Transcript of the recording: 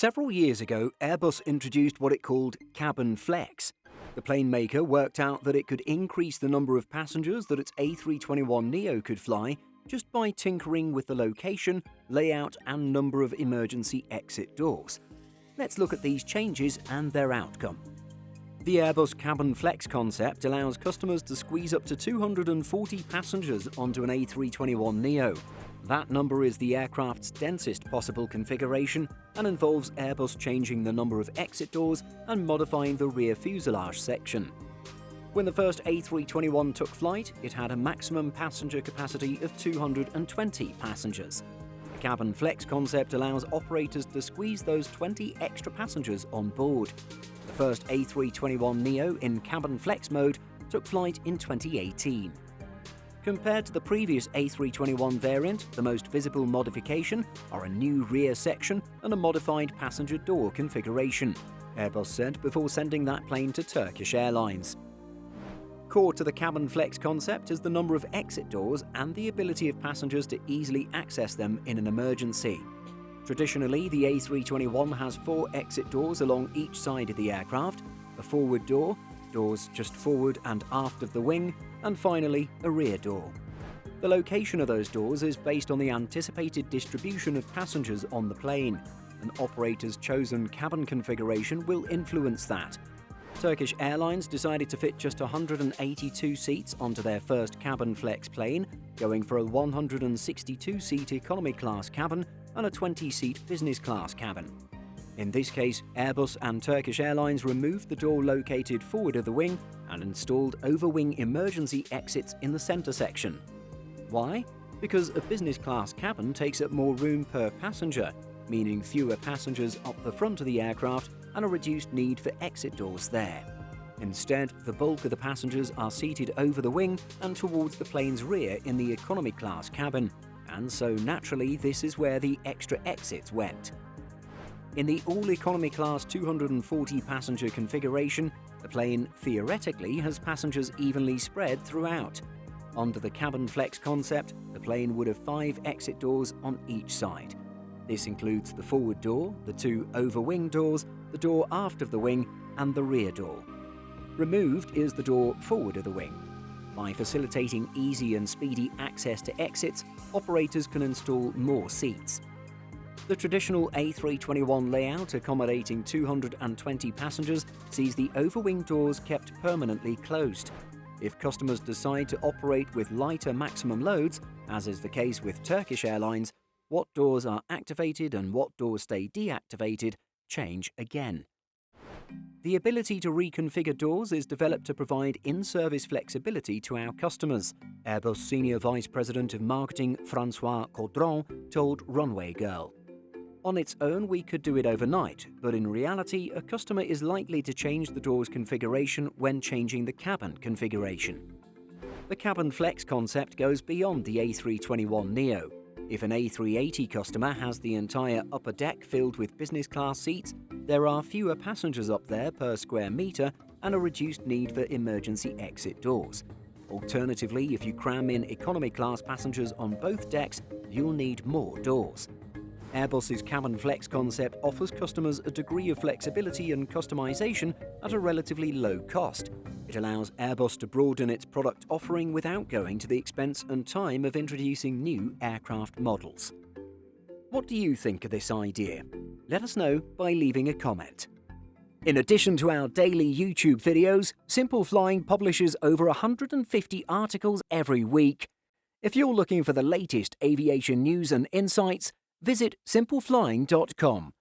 Several years ago, Airbus introduced what it called cabin flex. The plane maker worked out that it could increase the number of passengers that its A321neo could fly just by tinkering with the location, layout and number of emergency exit doors. Let's look at these changes and their outcome. The Airbus cabin flex concept allows customers to squeeze up to 240 passengers onto an A321neo. That number is the aircraft's densest possible configuration and involves Airbus changing the number of exit doors and modifying the rear fuselage section. When the first A321 took flight, it had a maximum passenger capacity of 220 passengers. The cabin flex concept allows operators to squeeze those 20 extra passengers on board. The first A321neo in cabin flex mode took flight in 2018. Compared to the previous A321 variant, the most visible modification are a new rear section and a modified passenger door configuration, Airbus said before sending that plane to Turkish Airlines. Core to the cabin flex concept is the number of exit doors and the ability of passengers to easily access them in an emergency. Traditionally, the A321 has 4 exit doors along each side of the aircraft, a forward door, doors just forward and aft of the wing, and finally, a rear door. The location of those doors is based on the anticipated distribution of passengers on the plane. An operator's chosen cabin configuration will influence that. Turkish Airlines decided to fit just 182 seats onto their first cabin flex plane, going for a 162-seat economy class cabin and a 20-seat business class cabin. In this case, Airbus and Turkish Airlines removed the door located forward of the wing and installed over-wing emergency exits in the center section. Why? Because a business class cabin takes up more room per passenger, meaning fewer passengers up the front of the aircraft and a reduced need for exit doors there. Instead, the bulk of the passengers are seated over the wing and towards the plane's rear in the economy class cabin, and so naturally this is where the extra exits went. In the all-economy class 240-passenger configuration, the plane theoretically has passengers evenly spread throughout. Under the cabin flex concept, the plane would have 5 exit doors on each side. This includes the forward door, the 2 over-wing doors, the door aft of the wing, and the rear door. Removed is the door forward of the wing. By facilitating easy and speedy access to exits, operators can install more seats. The traditional A321 layout accommodating 220 passengers sees the overwing doors kept permanently closed. If customers decide to operate with lighter maximum loads, as is the case with Turkish Airlines, what doors are activated and what doors stay deactivated change again. The ability to reconfigure doors is developed to provide in-service flexibility to our customers, Airbus Senior Vice President of Marketing François Caudron told Runway Girl. On its own, we could do it overnight, but in reality, a customer is likely to change the door's configuration when changing the cabin configuration. The cabin flex concept goes beyond the A321neo. If an A380 customer has the entire upper deck filled with business class seats, there are fewer passengers up there per square meter and a reduced need for emergency exit doors. Alternatively, if you cram in economy class passengers on both decks, you'll need more doors. Airbus's cabin flex concept offers customers a degree of flexibility and customization at a relatively low cost. It allows Airbus to broaden its product offering without going to the expense and time of introducing new aircraft models. What do you think of this idea? Let us know by leaving a comment. In addition to our daily YouTube videos, Simple Flying publishes over 150 articles every week. If you're looking for the latest aviation news and insights, visit simpleflying.com.